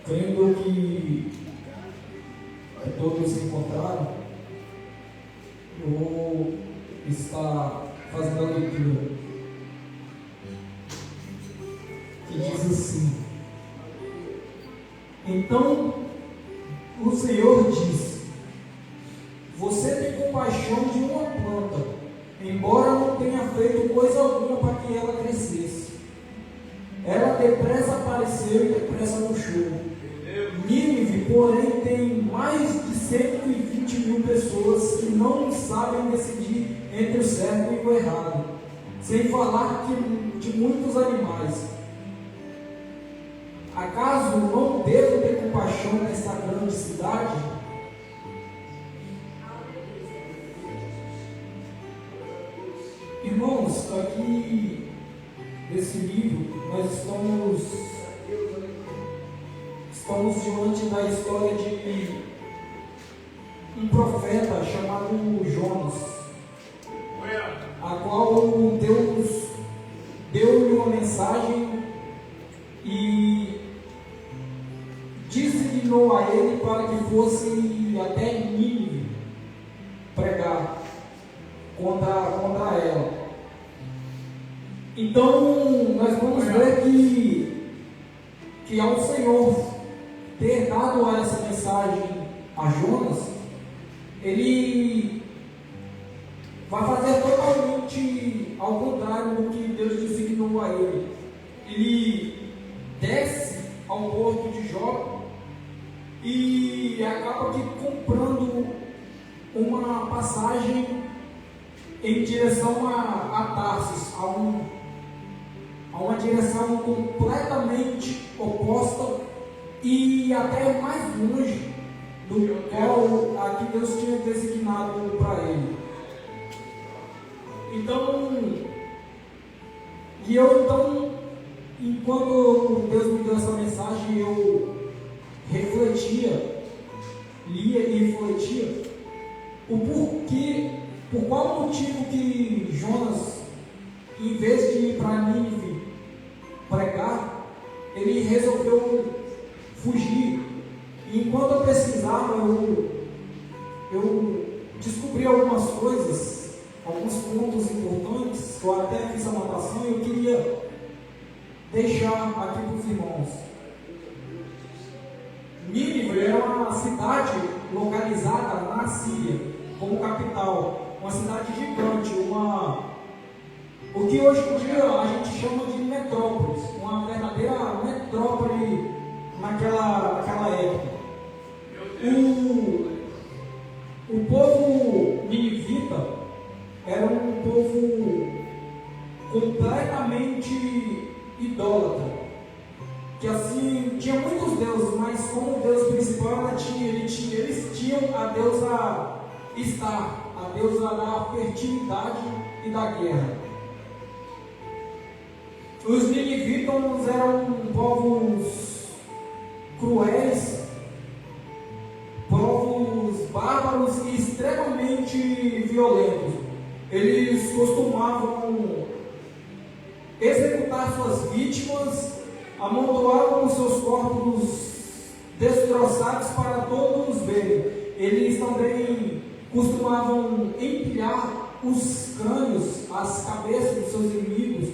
Crendo que todos se encontraram, eu vou estar fazendo a leitura, que diz assim: Então o Senhor disse: Você tem compaixão de uma planta, embora não tenha feito coisa alguma para que ela crescesse. Ela depressa apareceu e depressa murchou. Nínive, porém, tem mais de 120 mil pessoas que não sabem decidir entre o certo e o errado, sem falar de muitos animais. Acaso não devo ter compaixão dessa grande cidade? Irmãos, aqui nesse livro nós estamos diante da história de um profeta chamado Jonas, a qual Deus deu-lhe uma mensagem e designou a ele para que fosse até Nínive pregar contra ela. Então nós vamos ver que ao Senhor ter dado essa mensagem a Jonas, ele vai fazer totalmente ao contrário do que Deus designou a ele. Ele desce ao porto de Jope e acaba aqui comprando uma passagem em direção a Tarsis, a uma direção completamente oposta e até mais longe do qual aqui Deus tinha designado para ele. Enquanto Deus me deu essa mensagem, eu refletia, lia e refletia o porquê, por qual motivo que Jonas, em vez de ir para Nínive pregar, ele resolveu fugir. E enquanto eu pesquisava, eu descobri algumas coisas, alguns pontos importantes, que eu até fiz anotação e eu queria deixar aqui para os irmãos. Nínive era uma cidade localizada na Síria, como capital, uma cidade gigante, o que hoje em dia a gente chama de metrópolis, uma verdadeira metrópole naquela época. O povo ninivita era um povo completamente idólatra, que assim tinha muitos deuses, mas como o Deus principal eles tinham a deusa Estar, a deusa da fertilidade e da guerra. Os ninivitas eram povos cruéis, povos bárbaros e extremamente violentos. Eles costumavam executar suas vítimas, amontoavam os seus corpos destroçados para todos verem. Eles também costumavam empilhar os crânios, as cabeças dos seus inimigos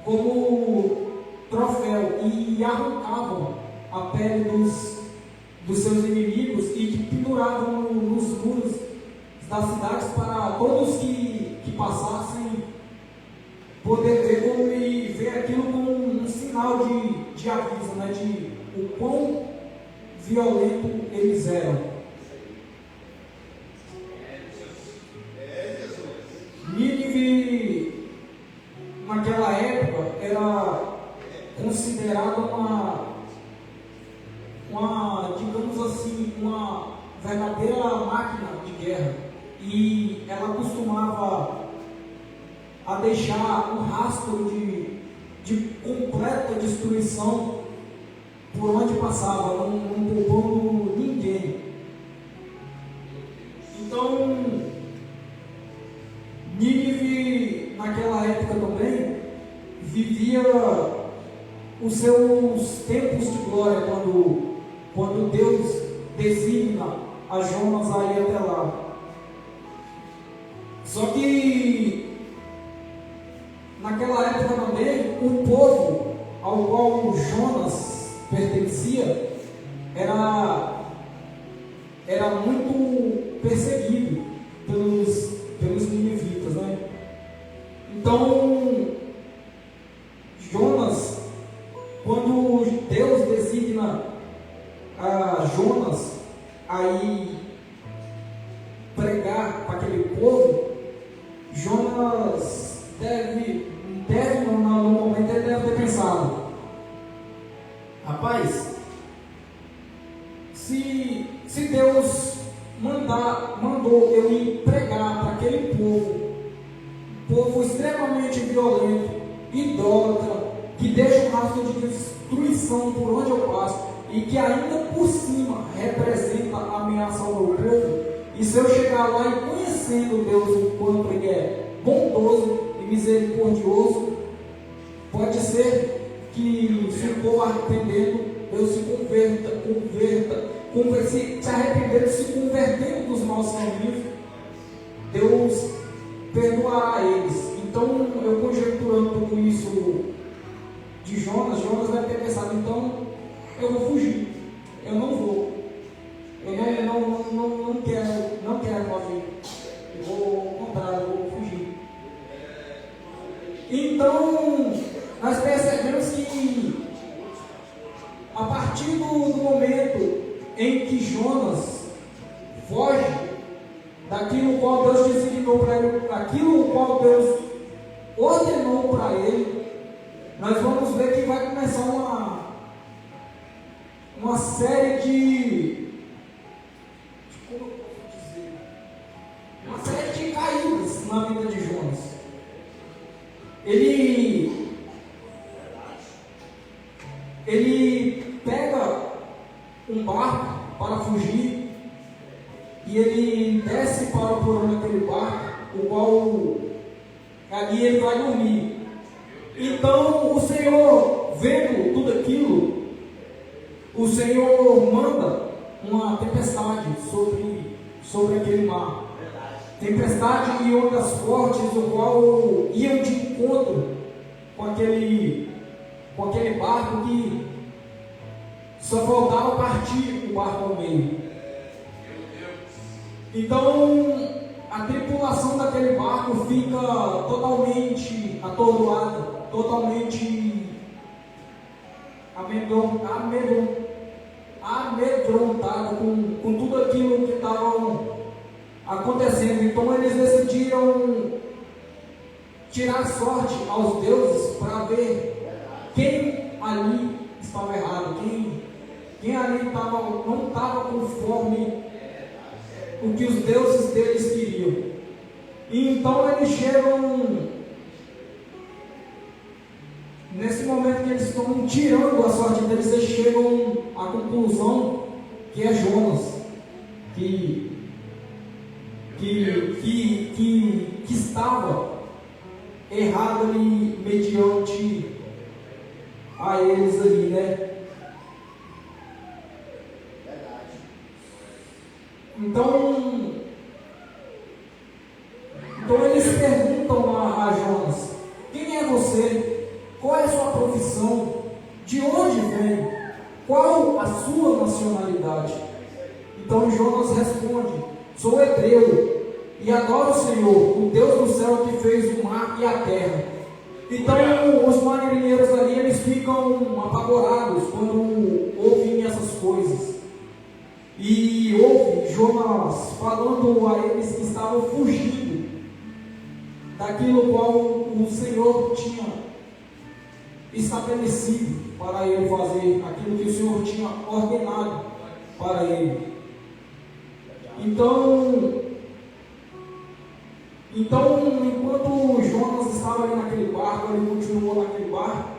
como troféu e arrancavam a pele dos seus inimigos e penduravam nos muros das cidades para todos que passassem poder ver e ver aquilo como um sinal de aviso, né, de o quão violento eles eram. Nínive, naquela época, era considerada digamos assim, uma verdadeira máquina de guerra. E ela costumava a deixar um rastro de completa destruição por onde passava, não poupando ninguém. Então, Nínive, naquela época também, vivia os seus tempos de glória, quando quando Deus designa a Jonas a ir até lá. Só que naquela época também, o povo ao qual Jonas pertencia era muito perseguido pelos ninivitas, né? Então, Jonas, quando Deus designa a Jonas a ir pregar para aquele povo, Jonas no momento ele deve ter pensado: rapaz, se Deus mandou eu ir pregar para aquele povo extremamente violento, idólatra, que deixa um rastro de destruição por onde eu passo, e que ainda por cima representa ameaça ao meu povo, e se eu chegar lá e conhecendo Deus o quanto Ele é bondoso e misericordioso, pode ser que, se o povo arrependendo, Deus se se arrependendo, se convertendo dos maus caminhos, Deus perdoará eles. Então, eu conjecturando tudo isso de Jonas deve ter pensado: então eu vou fugir, eu não vou, eu não quero fazer, eu vou ao contrário, eu vou fugir. Então, nós percebemos que a partir do momento em que Jonas foge daquilo qual Deus designou para ele, daquilo qual Deus ordenou para ele, nós vamos ver que vai começar uma série de caídas na vida de Jonas. Ele pega um barco para fugir e ele desce para o porão daquele barco, o qual ali ele vai dormir. Então o Senhor, vendo tudo aquilo, o Senhor manda uma tempestade sobre aquele mar. Tempestade e ondas fortes, o qual iam de encontro com aquele barco, que só faltava partir o barco ao meio. Então a tripulação daquele barco fica totalmente atordoada, totalmente amedrontada com tudo aquilo que estava acontecendo. Então eles decidiram tirar sorte aos deuses para ver quem ali estava errado, quem ali não estava conforme o que os deuses deles queriam. E então eles chegam, nesse momento que eles estão tirando a sorte deles, eles chegam à conclusão que é Jonas que estava errado ali mediante a eles ali, né? Então eles perguntam a Jonas: quem é você? Qual é a sua profissão? De onde vem? Qual a sua nacionalidade? Então Jonas responde: sou hebreu e adoro o Senhor, o Deus do céu, que fez o mar e a terra. Então os marinheiros ali, eles ficam apavorados quando ouvem essas coisas. E ouve Jonas falando a eles que estavam fugindo daquilo qual o Senhor tinha estabelecido para ele fazer, aquilo que o Senhor tinha ordenado para ele. Então enquanto Jonas estava ali naquele barco, ele continuou naquele barco,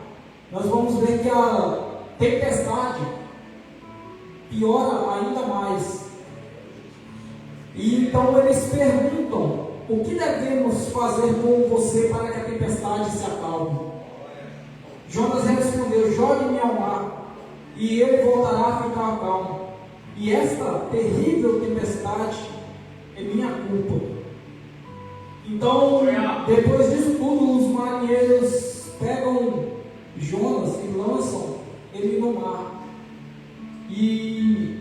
nós vamos ver que a tempestade piora ainda mais. E então eles perguntam: o que devemos fazer com você para que a tempestade se acalme? Jonas respondeu: jogue-me ao mar, e ele voltará a ficar calmo. E esta terrível tempestade é minha culpa. Então, depois disso tudo, os marinheiros pegam Jonas e lançam ele no mar. E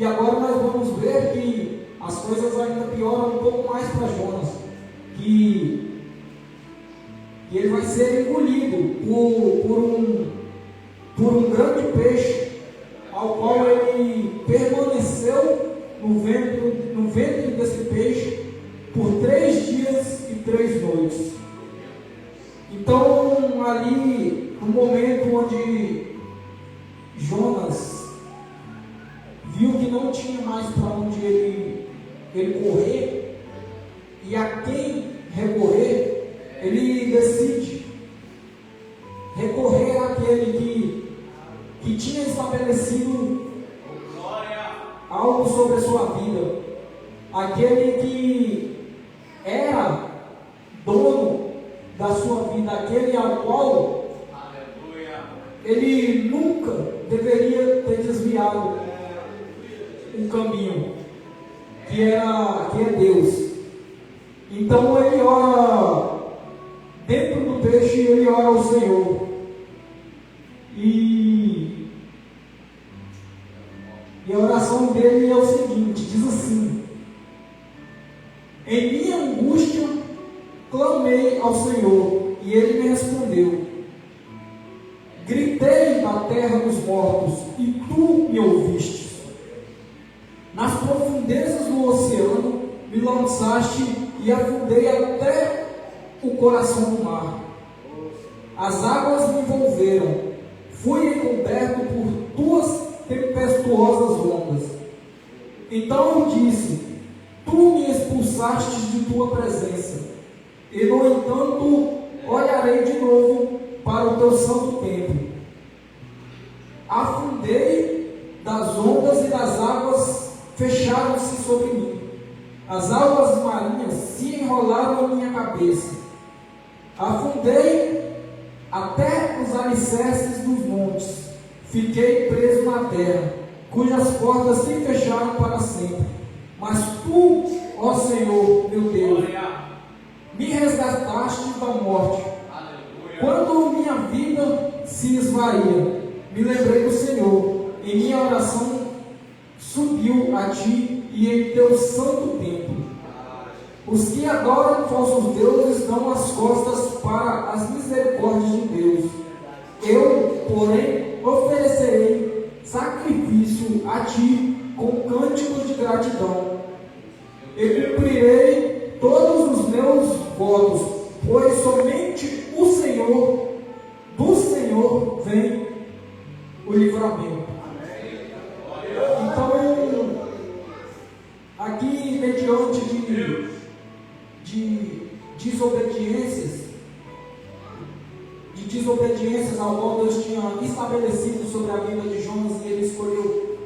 agora nós vamos ver que as coisas ainda pioram um pouco mais para Jonas, que ele vai ser engolido por um grande peixe, ao qual ele permaneceu no ventre desse peixe por 3 dias e 3 noites. Então, ali, no momento onde Jonas viu que não tinha mais para onde ele correr e a quem recorrer, ele decide recorrer àquele que tinha estabelecido algo sobre a sua vida, aquele que era dono da sua vida, aquele ao qual ele nunca deveria ter desviado o caminho, que é Deus. Então ele ora dentro do peixe, ele ora ao Senhor, e a oração dele é o seguinte, diz assim: em minha angústia clamei ao Senhor, e ele me respondeu. Gritei na terra dos mortos, e tu me ouviste. Nas profundezas do oceano me lançaste, e afundei até o coração do mar. As águas me envolveram, fui encoberto por tuas tempestuosas ondas. Então eu disse: tu me expulsaste de tua presença, e no entanto olharei de novo para o teu santo templo. Afundei das ondas, e das águas fecharam-se sobre mim. As águas marinhas se enrolaram em minha cabeça. Afundei até os alicerces dos montes. Fiquei preso na terra, cujas portas se fecharam para sempre. Mas tu, ó Senhor, meu Deus, me resgataste da morte. Quando minha vida se esvaía, me lembrei do Senhor, e minha oração subiu a ti e em teu santo templo. Os que adoram falsos deuses dão as costas para as misericórdias de Deus. Eu, porém, oferecerei sacrifício a ti com cânticos de gratidão. E cumprirei todos os meus votos, pois somente o Senhor, do Senhor vem o livramento. Então, aqui, mediante de desobediências ao qual Deus tinha estabelecido sobre a vida de Jonas, e ele escolheu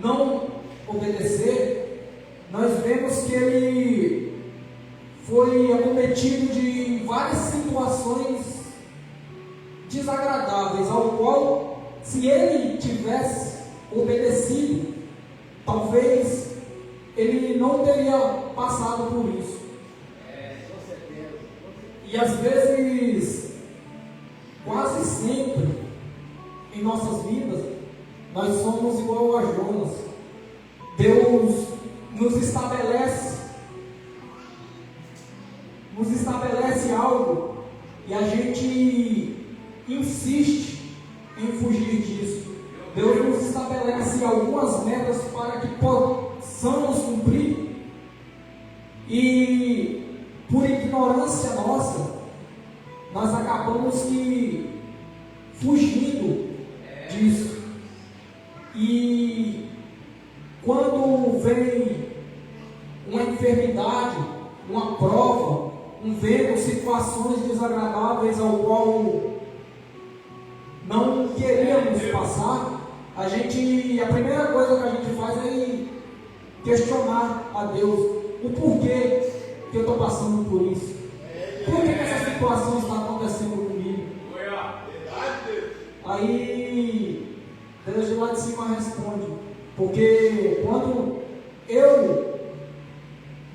não obedecer, nós vemos que ele foi acometido de várias situações desagradáveis, ao qual, se ele tivesse obedecido, talvez ele não teria passado por isso. E às vezes, quase sempre, em nossas vidas, nós somos igual a Jonas. Deus nos estabelece algo, e a gente insiste em fugir disso. Deus nos estabelece algumas metas para que possamos cumprir, e por ignorância nossa, nós acabamos que fugindo disso. E quando vem uma enfermidade, uma prova, vendo situações desagradáveis ao qual não queríamos passar, a primeira coisa que a gente faz é questionar a Deus o porquê que eu estou passando por isso. Por que essa situação está acontecendo comigo? Aí lá de cima responde. Porque quando eu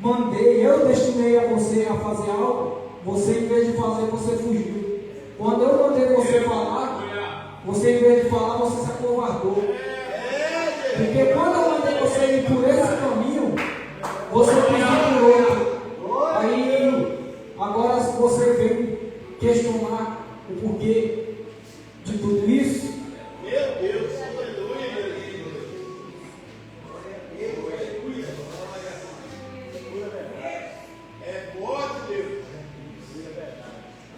mandei, eu destinei a você a fazer algo, você, em vez de fazer, você fugiu. Quando eu mandei você falar, você, em vez de falar, você se acovardou. Porque quando eu mandei você ir por esse caminho, você quis ir por outro. Aí, agora você vem questionar o porquê de tudo isso. Meu Deus, aleluia. É boa de Deus.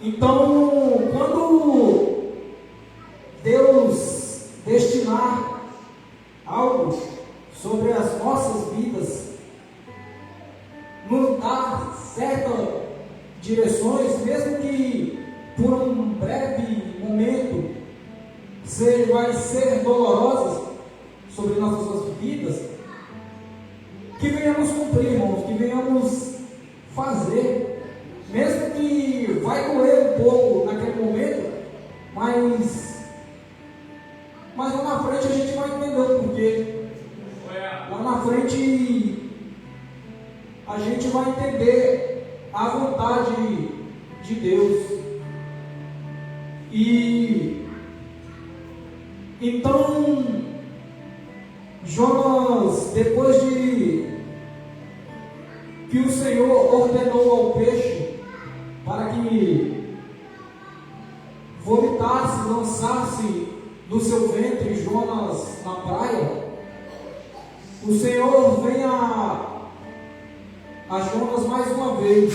Então, quando Deus destinar algo sobre as nossas vidas, nos dar certas direções, mesmo que por um breve momento vai ser dolorosas sobre nossas vidas, que venhamos cumprir, irmãos, que venhamos fazer, mesmo que vai doer um pouco naquele momento, mas lá na frente a gente vai entender o porquê. Lá na frente a gente vai entender a vontade de Deus. E então Jonas, depois de que o Senhor ordenou ao peixe para que vomitasse, lançasse do seu ventre Jonas na praia, o Senhor vem a Jonas mais uma vez,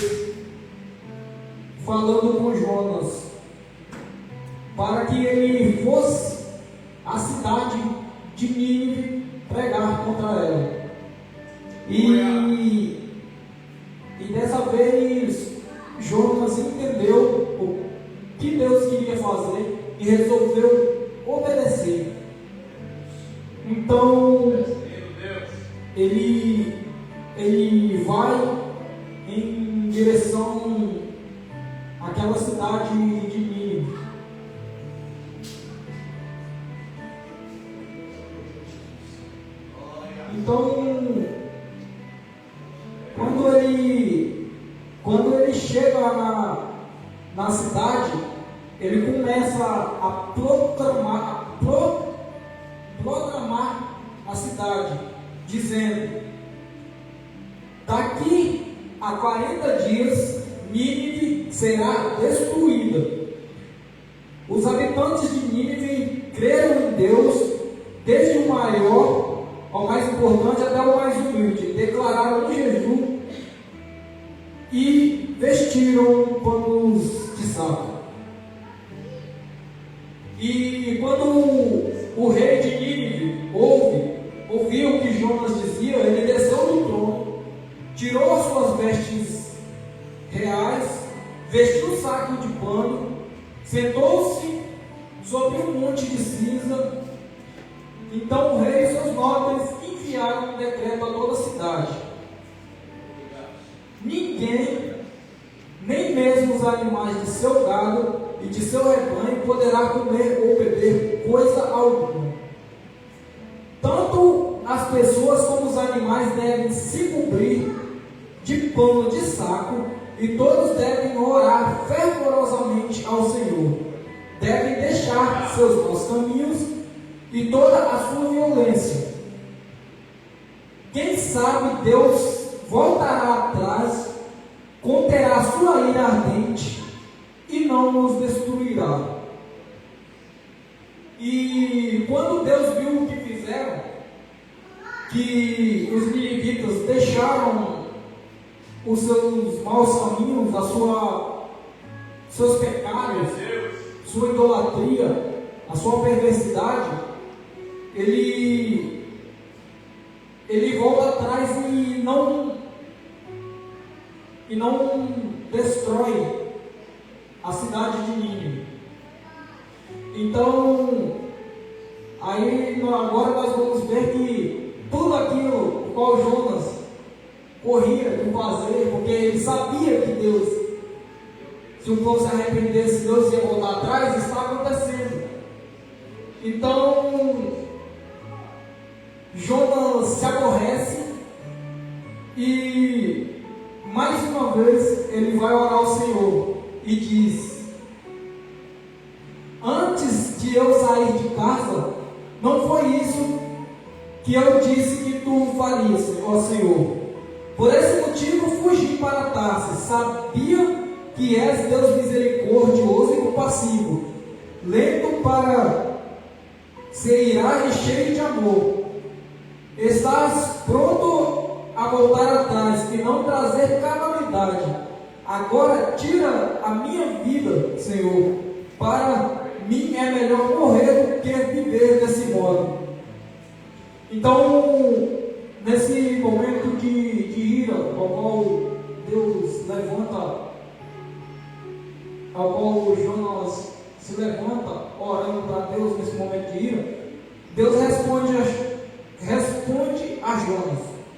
falando com Jonas, para que ele fosse à cidade de Nínive pregar contra ela. E dessa vez Jonas entendeu o que Deus queria fazer e resolveu obedecer. Então ele vai em direção àquela cidade de Nínive. Então, quando ele chega na cidade, ele começa a proclamar a cidade, dizendo: daqui a 40 dias Nínive será destruída. Os habitantes de Nínive creram em Deus, desde o maior ao mais importante até o mais humilde, declararam um jejum e vestiram panos de saco. E quando o rei de Nínive ouviu o que Jonas dizia, ele desceu do trono, tirou as suas vestes reais, vestiu um saco de pano, sentou-se sobre um monte de cinza. Então o rei e seus nobres enviaram um decreto a toda a cidade: ninguém, nem mesmo os animais de seu gado e de seu rebanho, poderá comer ou beber coisa alguma. Tanto as pessoas como os animais devem se cobrir de pano de saco, e todos devem orar fervorosamente ao Senhor. Devem deixar seus maus caminhos e toda a sua violência. Quem sabe Deus voltará atrás, conterá sua ira ardente e não nos destruirá. E quando Deus viu o que fizeram, que os ninivitas deixaram os seus maus caminhos, seus pecados, sua idolatria, a sua perversidade, ele volta atrás e não destrói a cidade de Nínive. Então, aí agora nós vamos ver que tudo aquilo o qual Jonas corria de fazer, porque ele sabia que Deus, se o povo se arrependesse, Deus ia voltar atrás, está acontecendo. Então, Jonas se aborrece e mais uma vez ele vai orar ao Senhor e diz: antes de eu sair de casa, não foi isso que eu disse que tu farias, ó Senhor. Por esse motivo fugi para Tarsis. Sabia que és Deus misericordioso e compassivo, lento para se irar e cheio de amor. Estás pronto a voltar atrás e não trazer calamidade. Agora tira a minha vida, Senhor. Para mim é melhor morrer do que viver desse modo. Então, nesse momento de ira, ao qual Deus levanta, ao qual Jonas se levanta orando para Deus nesse momento de ira, Deus responde a